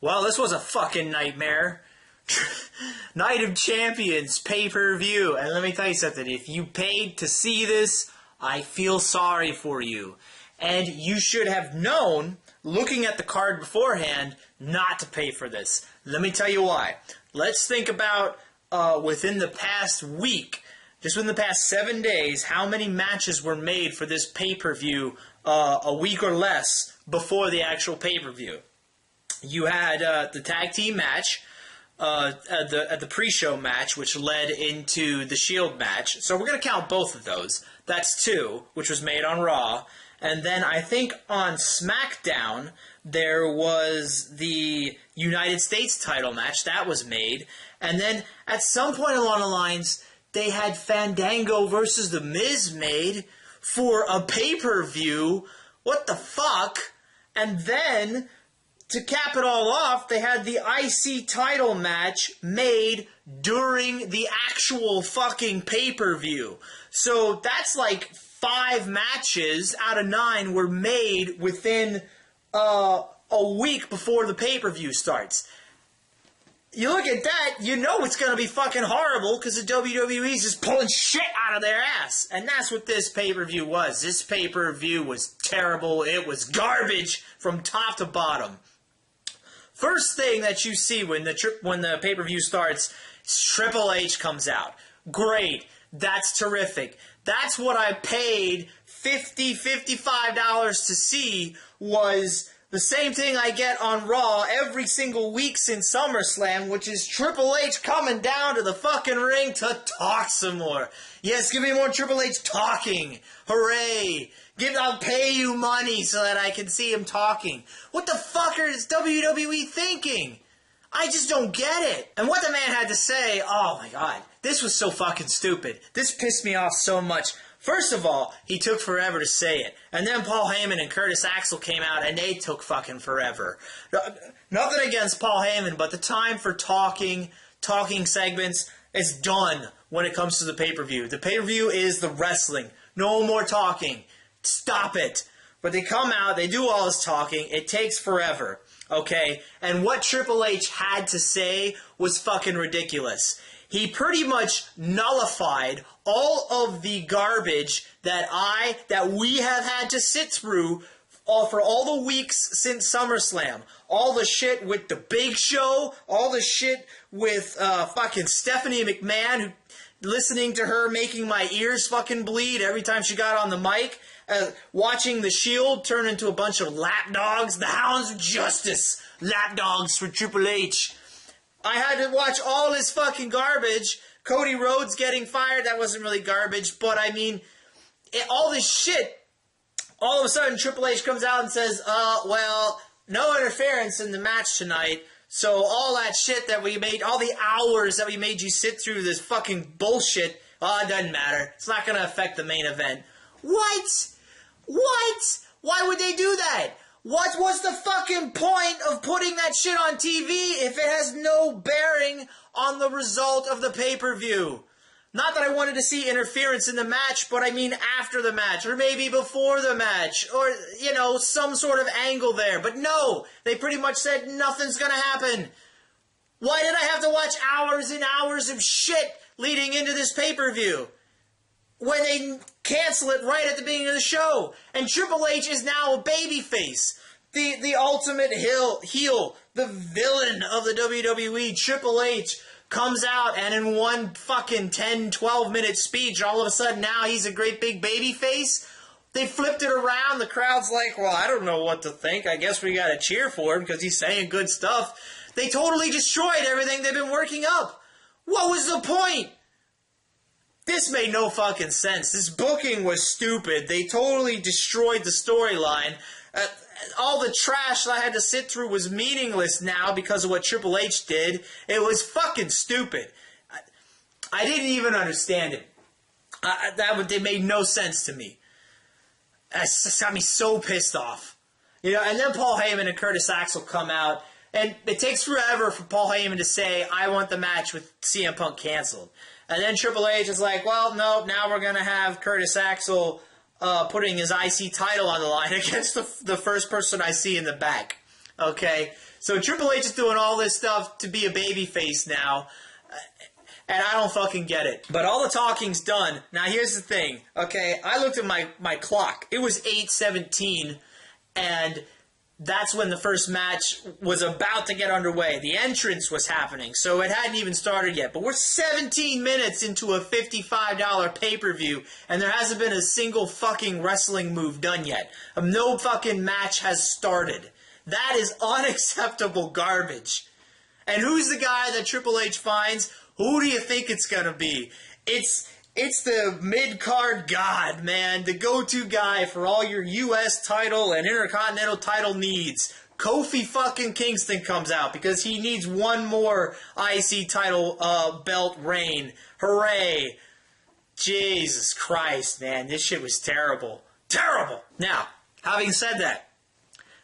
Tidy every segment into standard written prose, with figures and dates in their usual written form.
Well, this was a fucking nightmare. Night of Champions pay-per-view. And let me tell you something. If you paid to see this, I feel sorry for you. And you should have known, looking at the card beforehand, not to pay for this. Let me tell you why. Let's think about within the past week, just within the past 7 days, how many matches were made for this pay-per-view a week or less before the actual pay-per-view. You had the tag team match at the pre-show match, which led into the Shield match. So we're going to count both of those. That's 2, which was made on Raw. And then I think on SmackDown, there was the United States title match. That was made. And then at some point along the lines, they had Fandango versus The Miz made for a pay-per-view. What the fuck? And then, to cap it all off, they had the IC title match made during the actual fucking pay-per-view. So that's like 5 matches out of 9 were made within a week before the pay-per-view starts. You look at that, you know it's going to be fucking horrible because the WWE is just pulling shit out of their ass. And that's what this pay-per-view was. This pay-per-view was terrible. It was garbage from top to bottom. First thing that you see when the pay-per-view starts, Triple H comes out. Great. That's terrific. That's what I paid $50, $55 to see, was the same thing I get on Raw every single week since SummerSlam, which is Triple H coming down to the fucking ring to talk some more. Yes, give me more Triple H talking. Hooray. I'll pay you money so that I can see him talking. What the fuck is WWE thinking? I just don't get it. And what the man had to say, oh my god, this was so fucking stupid. This pissed me off so much. First of all, he took forever to say it. And then Paul Heyman and Curtis Axel came out and they took fucking forever. Nothing against Paul Heyman, but the time for talking segments is done when it comes to the pay-per-view. The pay-per-view is the wrestling. No more talking. Stop it. But they come out, they do all this talking, it takes forever. Okay? And what Triple H had to say was fucking ridiculous. He pretty much nullified all of the garbage that we have had to sit through for all the weeks since SummerSlam. All the shit with the Big Show, all the shit with fucking Stephanie McMahon, listening to her making my ears fucking bleed every time she got on the mic. Watching the Shield turn into a bunch of lapdogs, the Hounds of Justice, lapdogs for Triple H. I had to watch all this fucking garbage. Cody Rhodes getting fired, that wasn't really garbage, but I mean, all this shit, all of a sudden Triple H comes out and says, well, no interference in the match tonight, so all that shit that we made, all the hours that we made you sit through this fucking bullshit, it doesn't matter. It's not going to affect the main event. What? What? Why would they do that? What's the fucking point of putting that shit on TV if it has no bearing on the result of the pay-per-view? Not that I wanted to see interference in the match, but I mean after the match, or maybe before the match, or, you know, some sort of angle there. But no, they pretty much said nothing's gonna happen. Why did I have to watch hours and hours of shit leading into this pay-per-view when they cancel it right at the beginning of the show? And Triple H is now a babyface. The ultimate heel, the villain of the WWE, Triple H, comes out and in one fucking 10, 12-minute speech, all of a sudden now he's a great big babyface. They flipped it around. The crowd's like, well, I don't know what to think. I guess we gotta cheer for him because he's saying good stuff. They totally destroyed everything they've been working up. What was the point? This made no fucking sense. This booking was stupid. They totally destroyed the storyline. All the trash that I had to sit through was meaningless now because of what Triple H did. It was fucking stupid. I didn't even understand it. It made no sense to me. It got me so pissed off. You know, and then Paul Heyman and Curtis Axel come out, and it takes forever for Paul Heyman to say, I want the match with CM Punk canceled. And then Triple H is like, well, no, now we're going to have Curtis Axel putting his IC title on the line against the first person I see in the back. Okay? So Triple H is doing all this stuff to be a babyface now. And I don't fucking get it. But all the talking's done. Now here's the thing. Okay, I looked at my clock. It was 8:17. And that's when the first match was about to get underway. The entrance was happening, so it hadn't even started yet. But we're 17 minutes into a $55 pay-per-view, and there hasn't been a single fucking wrestling move done yet. No fucking match has started. That is unacceptable garbage. And who's the guy that Triple H finds? Who do you think it's gonna be? It's the mid-card god, man. The go-to guy for all your U.S. title and Intercontinental title needs. Kofi fucking Kingston comes out because he needs one more IC title belt reign. Hooray. Jesus Christ, man. This shit was terrible. Terrible. Now, having said that,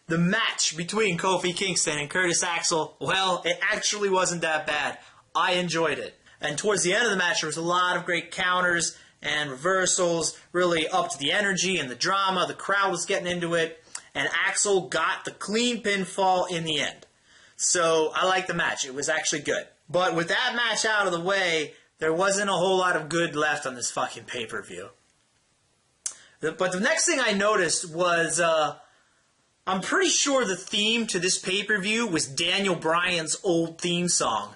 the match between Kofi Kingston and Curtis Axel, well, it actually wasn't that bad. I enjoyed it. And towards the end of the match, there was a lot of great counters and reversals, really upped the energy and the drama. The crowd was getting into it, and Axel got the clean pinfall in the end. So I liked the match. It was actually good. But with that match out of the way, there wasn't a whole lot of good left on this fucking pay-per-view. But the next thing I noticed was, I'm pretty sure the theme to this pay-per-view was Daniel Bryan's old theme song.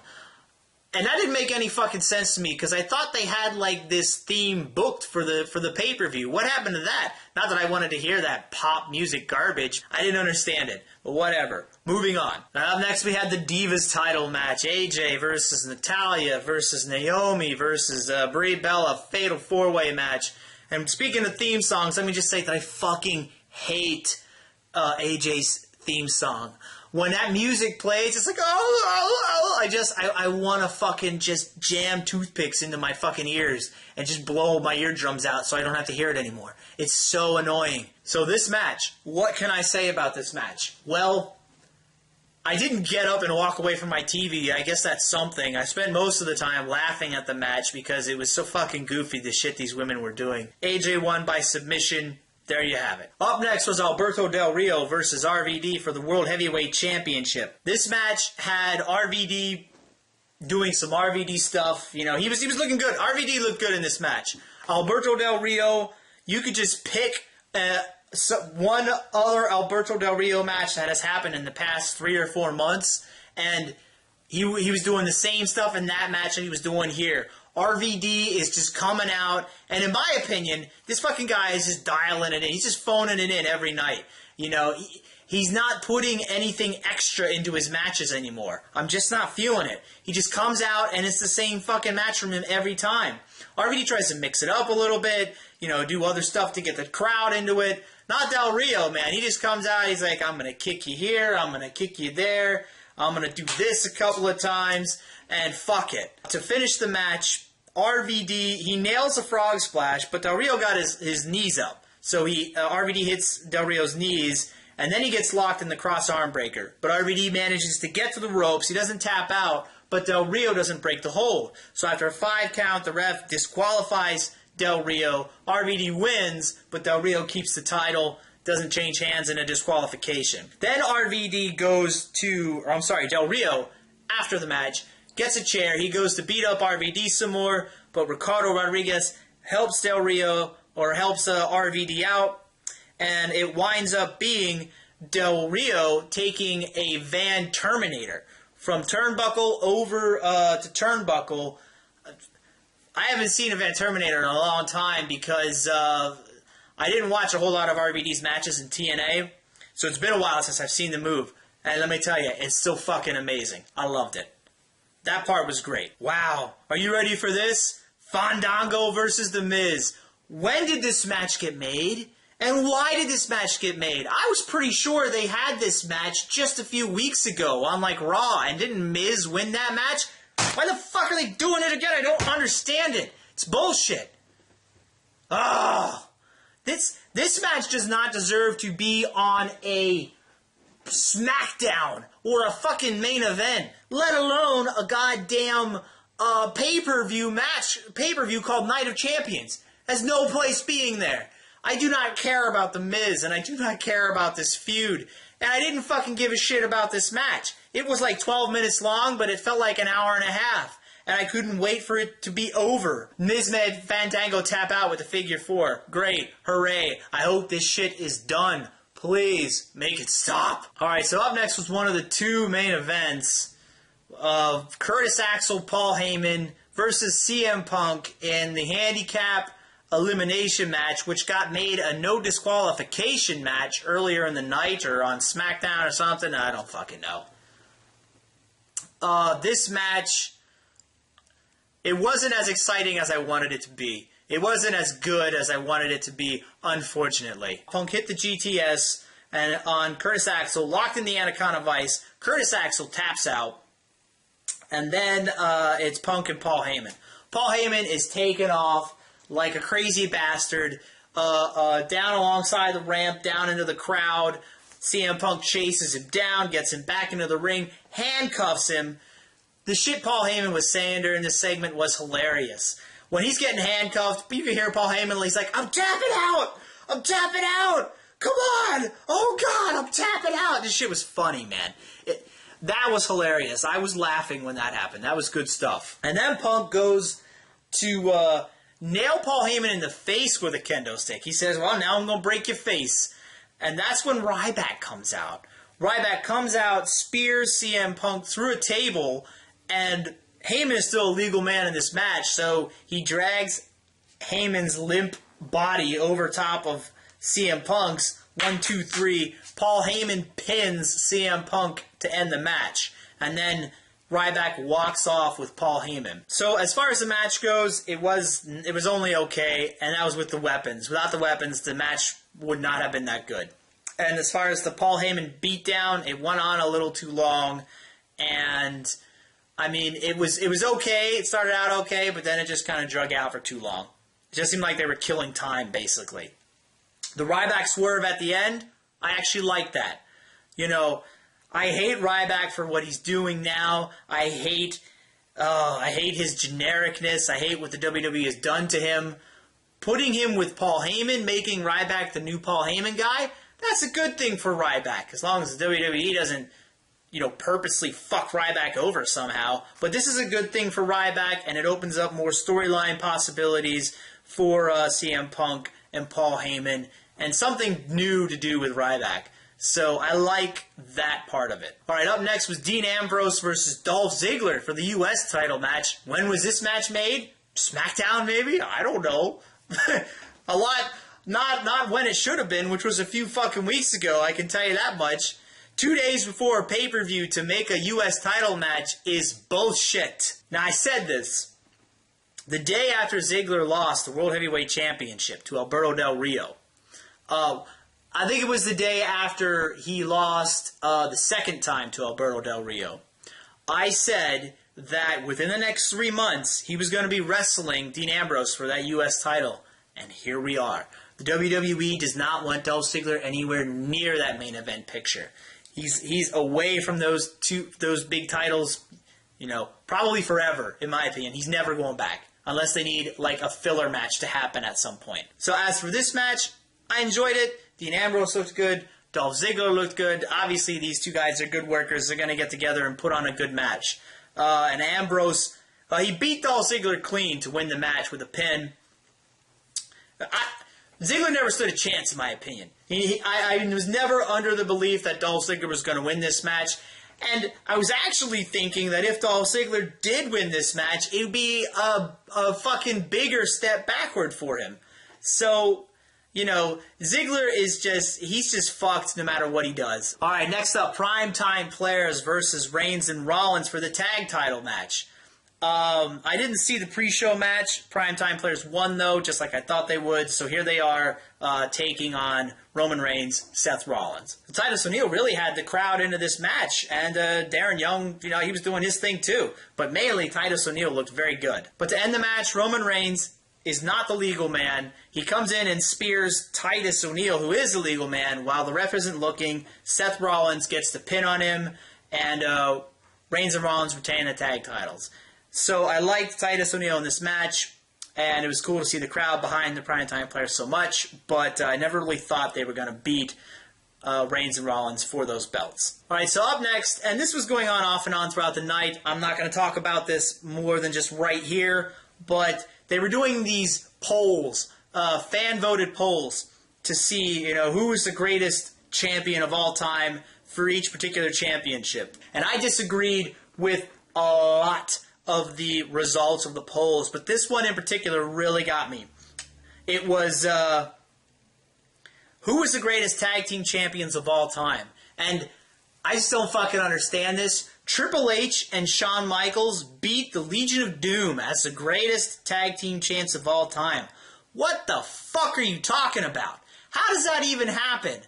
And that didn't make any fucking sense to me, because I thought they had, like, this theme booked for the pay-per-view. What happened to that? Not that I wanted to hear that pop music garbage. I didn't understand it. But whatever. Moving on. Now, up next we had the Divas title match. AJ versus Natalya versus Naomi versus Brie Bella. Fatal 4-way match. And speaking of theme songs, let me just say that I fucking hate AJ's theme song. When that music plays, it's like, I want to fucking just jam toothpicks into my fucking ears and just blow my eardrums out so I don't have to hear it anymore. It's so annoying. So this match, what can I say about this match? Well, I didn't get up and walk away from my TV. I guess that's something. I spent most of the time laughing at the match because it was so fucking goofy, the shit these women were doing. AJ won by submission. There you have it. Up next was Alberto Del Rio versus RVD for the World Heavyweight Championship. This match had RVD doing some RVD stuff. You know, he was looking good. RVD looked good in this match. Alberto Del Rio, you could just pick one other Alberto Del Rio match that has happened in the past 3 or 4 months, and he was doing the same stuff in that match that he was doing here. RVD is just coming out, and in my opinion, this fucking guy is just dialing it in. He's just phoning it in every night. You know, he's not putting anything extra into his matches anymore. I'm just not feeling it. He just comes out, and it's the same fucking match from him every time. RVD tries to mix it up a little bit, you know, do other stuff to get the crowd into it. Not Del Rio, man. He just comes out, he's like, I'm going to kick you here, I'm going to kick you there, I'm going to do this a couple of times, and fuck it. To finish the match, RVD, he nails a frog splash, but Del Rio got his knees up. So RVD hits Del Rio's knees, and then he gets locked in the cross arm breaker. But RVD manages to get to the ropes. He doesn't tap out, but Del Rio doesn't break the hold. So after a 5 count, the ref disqualifies Del Rio. RVD wins, but Del Rio keeps the title, doesn't change hands in a disqualification. Then Del Rio, after the match, gets a chair. He goes to beat up RVD some more, but Ricardo Rodriguez helps Del Rio, or helps RVD out, and it winds up being Del Rio taking a Van Terminator from turnbuckle over to turnbuckle. I haven't seen a Van Terminator in a long time because I didn't watch a whole lot of RVD's matches in TNA, so it's been a while since I've seen the move. And let me tell you, it's still fucking amazing. I loved it. That part was great. Wow. Are you ready for this? Fandango versus The Miz. When did this match get made? And why did this match get made? I was pretty sure they had this match just a few weeks ago on, like, Raw. And didn't Miz win that match? Why the fuck are they doing it again? I don't understand it. It's bullshit. Ugh. This match does not deserve to be on a SmackDown or a fucking main event, let alone a goddamn pay-per-view match, pay-per-view called Night of Champions. Has no place being there. I do not care about The Miz, and I do not care about this feud, and I didn't fucking give a shit about this match. It was like 12 minutes long, but it felt like an hour and a half. And I couldn't wait for it to be over. Miz made Fandango tap out with the figure 4. Great. Hooray. I hope this shit is done. Please, make it stop. Alright, so up next was one of the 2 main events of Curtis Axel, Paul Heyman versus CM Punk in the handicap elimination match, which got made a no disqualification match earlier in the night or on SmackDown or something. I don't fucking know. This match, it wasn't as exciting as I wanted it to be. It wasn't as good as I wanted it to be, unfortunately. Punk hit the GTS and on Curtis Axel, locked in the Anaconda Vice. Curtis Axel taps out. And then it's Punk and Paul Heyman. Paul Heyman is taken off like a crazy bastard, down alongside the ramp, down into the crowd. CM Punk chases him down, gets him back into the ring, handcuffs him. The shit Paul Heyman was saying during this segment was hilarious. When he's getting handcuffed, you can hear Paul Heyman, he's like, I'm tapping out! I'm tapping out! Come on! Oh, God, I'm tapping out! This shit was funny, man. That was hilarious. I was laughing when that happened. That was good stuff. And then Punk goes to nail Paul Heyman in the face with a kendo stick. He says, well, now I'm going to break your face. And that's when Ryback comes out. Ryback comes out, spears CM Punk through a table, and Heyman is still a legal man in this match, so he drags Heyman's limp body over top of CM Punk's. 1, 2, 3. Paul Heyman pins CM Punk to end the match. And then Ryback walks off with Paul Heyman. So as far as the match goes, it was only okay, and that was with the weapons. Without the weapons, the match would not have been that good. And as far as the Paul Heyman beatdown, it went on a little too long, and I mean, it was okay. It started out okay, but then it just kind of drug out for too long. It just seemed like they were killing time, basically. The Ryback swerve at the end, I actually like that. You know, I hate Ryback for what he's doing now. I hate his genericness. I hate what the WWE has done to him. Putting him with Paul Heyman, making Ryback the new Paul Heyman guy, that's a good thing for Ryback, as long as the WWE doesn't, purposely fuck Ryback over somehow. But this is a good thing for Ryback, and it opens up more storyline possibilities for CM Punk and Paul Heyman, and something new to do with Ryback. So I like that part of it. Alright, up next was Dean Ambrose versus Dolph Ziggler for the US title match. When was this match made? SmackDown, maybe? I don't know. A lot, not when it should have been, which was a few fucking weeks ago, I can tell you that much. 2 days before a pay-per-view to make a US title match is bullshit. Now, I said this. The day after Ziggler lost the World Heavyweight Championship to Alberto Del Rio, I think it was the day after he lost the second time to Alberto Del Rio, I said that within the next 3 months, he was going to be wrestling Dean Ambrose for that U.S. title. And here we are. The WWE does not want Dolph Ziggler anywhere near that main event picture. He's away from those big titles, probably forever, in my opinion. He's never going back, unless they need, a filler match to happen at some point. So as for this match, I enjoyed it. Dean Ambrose looked good. Dolph Ziggler looked good. Obviously, these two guys are good workers. They're going to get together and put on a good match. And Ambrose, he beat Dolph Ziggler clean to win the match with a pin. Ziggler never stood a chance, in my opinion. I was never under the belief that Dolph Ziggler was going to win this match. And I was actually thinking that if Dolph Ziggler did win this match, it would be a fucking bigger step backward for him. So, Ziggler he's just fucked no matter what he does. Alright, next up, Primetime Players versus Reigns and Rollins for the tag title match. I didn't see the pre-show match. Primetime Players won, though, just like I thought they would. So here they are taking on Roman Reigns, Seth Rollins. Titus O'Neil really had the crowd into this match. And Darren Young, he was doing his thing, too. But mainly, Titus O'Neil looked very good. But to end the match, Roman Reigns is not the legal man. He comes in and spears Titus O'Neil, who is the legal man, while the ref isn't looking. Seth Rollins gets the pin on him, and Reigns and Rollins retain the tag titles. So I liked Titus O'Neil in this match, and it was cool to see the crowd behind the Primetime Players so much, but I never really thought they were going to beat Reigns and Rollins for those belts. Alright, so up next, and this was going on off and on throughout the night. I'm not going to talk about this more than just right here, but they were doing these polls, fan-voted polls, to see, who was the greatest champion of all time for each particular championship. And I disagreed with a lot of the results of the polls, but this one in particular really got me. It was, who was the greatest tag team champions of all time? And I just don't fucking understand this. Triple H and Shawn Michaels beat the Legion of Doom as the greatest tag team champs of all time. What the fuck are you talking about? How does that even happen?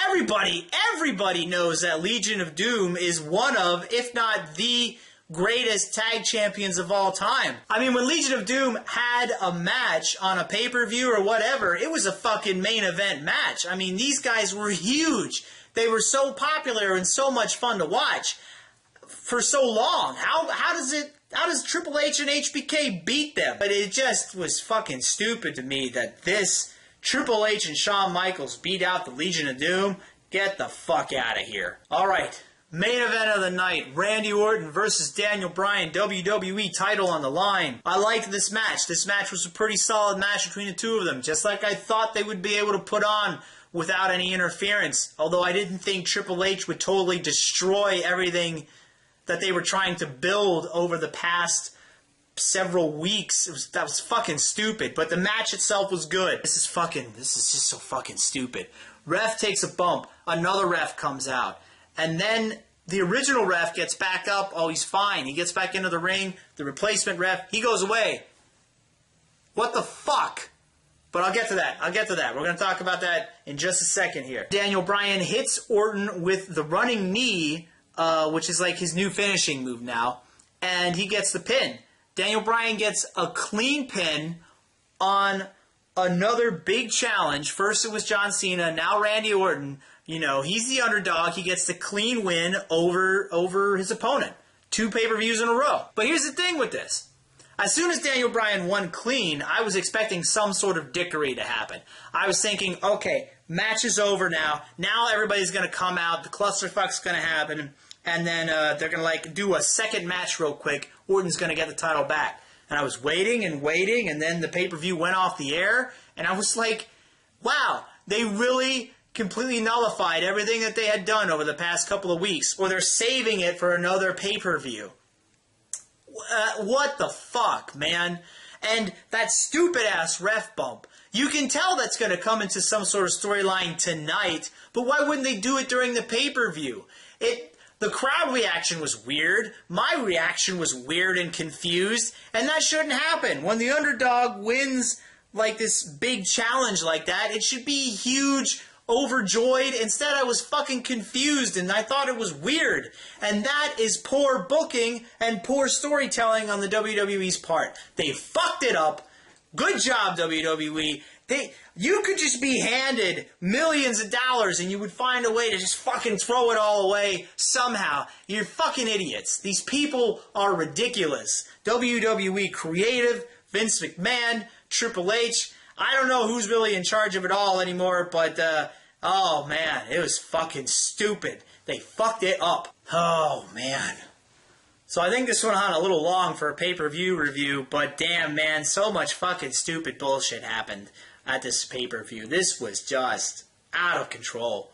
Everybody knows that Legion of Doom is one of, if not the greatest tag champions of all time. I mean, when Legion of Doom had a match on a pay-per-view or whatever, it was a fucking main event match. I mean, these guys were huge. They were so popular and so much fun to watch for so long. How does Triple H and HBK beat them? But it just was fucking stupid to me that this Triple H and Shawn Michaels beat out the Legion of Doom. Get the fuck out of here. Alright. Main event of the night, Randy Orton versus Daniel Bryan, WWE title on the line. I liked this match. This match was a pretty solid match between the two of them, just like I thought they would be able to put on without any interference. Although I didn't think Triple H would totally destroy everything that they were trying to build over the past several weeks. That was fucking stupid, but the match itself was good. This is just so fucking stupid. Ref takes a bump, another ref comes out. And then the original ref gets back up. Oh, he's fine. He gets back into the ring. The replacement ref, he goes away. What the fuck? But I'll get to that. We're going to talk about that in just a second here. Daniel Bryan hits Orton with the running knee, which is like his new finishing move now. And he gets the pin. Daniel Bryan gets a clean pin on another big challenge. First it was John Cena. Now Randy Orton. He's the underdog. He gets the clean win over his opponent. 2 pay-per-views in a row. But here's the thing with this. As soon as Daniel Bryan won clean, I was expecting some sort of dickery to happen. I was thinking, okay, match is over now. Now everybody's going to come out. The clusterfuck's going to happen. And then they're going to do a second match real quick. Orton's going to get the title back. And I was waiting, and then the pay-per-view went off the air. And I was like, wow, they really completely nullified everything that they had done over the past couple of weeks, or they're saving it for another pay-per-view. What the fuck, man? And that stupid-ass ref bump. You can tell that's going to come into some sort of storyline tonight, but why wouldn't they do it during the pay-per-view? The crowd reaction was weird. My reaction was weird and confused, and that shouldn't happen. When the underdog wins like this big challenge like that, it should be huge, overjoyed. Instead, I was fucking confused, and I thought it was weird. And that is poor booking and poor storytelling on the WWE's part. They fucked it up. Good job, WWE. You could just be handed millions of dollars and you would find a way to just fucking throw it all away somehow. You're fucking idiots. These people are ridiculous. WWE creative, Vince McMahon, Triple H. I don't know who's really in charge of it all anymore, but, oh man, it was fucking stupid. They fucked it up. Oh man. So I think this went on a little long for a pay-per-view review, but damn man, so much fucking stupid bullshit happened at this pay-per-view. This was just out of control.